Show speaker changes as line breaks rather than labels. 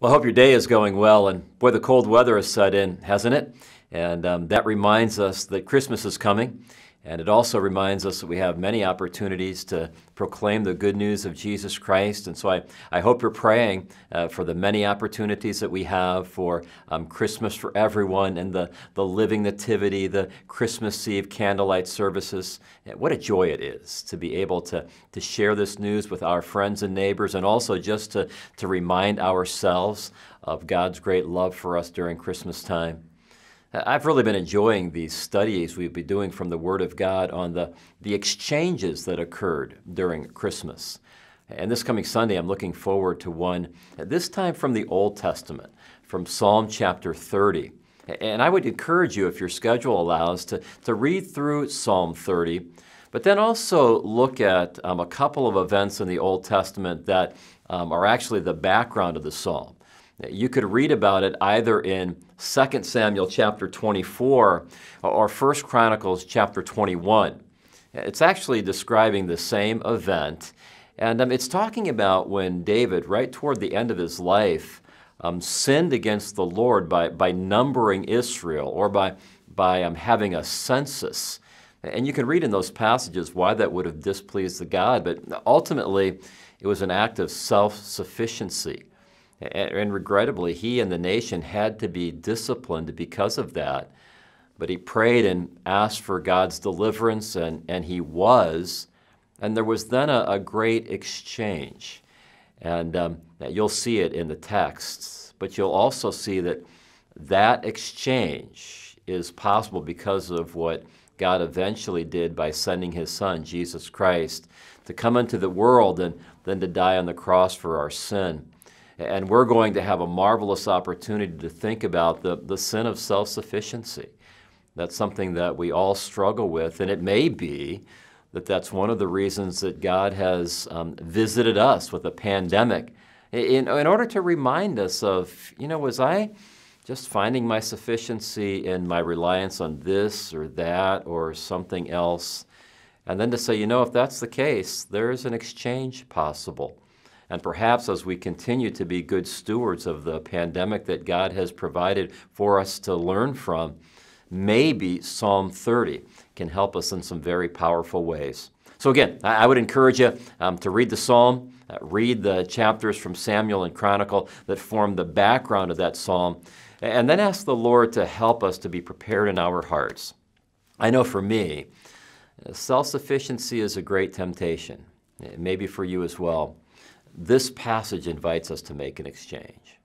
Well, I hope your day is going well, and boy, the cold weather has set in, hasn't it? And that reminds us that Christmas is coming, and it also reminds us that we have many opportunities to proclaim the good news of Jesus Christ. And so I hope you're praying for the many opportunities that we have for Christmas for everyone, and the living nativity, the Christmas Eve candlelight services. And what a joy it is to be able to share this news with our friends and neighbors, and also just to remind ourselves of God's great love for us during Christmas time. I've really been enjoying these studies we've been doing from the Word of God on the exchanges that occurred during Christmas. And this coming Sunday, I'm looking forward to one, this time from the Old Testament, from Psalm chapter 30. And I would encourage you, if your schedule allows, to read through Psalm 30, but then also look at a couple of events in the Old Testament that are actually the background of the psalm. You could read about it either in 2 Samuel chapter 24 or 1 Chronicles chapter 21. It's actually describing the same event, and it's talking about when David, right toward the end of his life, sinned against the Lord by numbering Israel, or by having a census. And you can read in those passages why that would have displeased the God, but ultimately it was an act of self-sufficiency. And regrettably, he and the nation had to be disciplined because of that. But he prayed and asked for God's deliverance, and he was. And there was then a great exchange. And you'll see it in the texts, but you'll also see that exchange is possible because of what God eventually did by sending his Son, Jesus Christ, to come into the world and then to die on the cross for our sin. And we're going to have a marvelous opportunity to think about the sin of self-sufficiency. That's something that we all struggle with, and it may be that that's one of the reasons that God has visited us with a pandemic in order to remind us of, was I just finding my sufficiency in my reliance on this or that or something else? And then to say, if that's the case, there is an exchange possible. And perhaps as we continue to be good stewards of the pandemic that God has provided for us to learn from, maybe Psalm 30 can help us in some very powerful ways. So again, I would encourage you to read the psalm, read the chapters from Samuel and Chronicle that form the background of that psalm, and then ask the Lord to help us to be prepared in our hearts. I know for me, self-sufficiency is a great temptation, maybe for you as well. This passage invites us to make an exchange.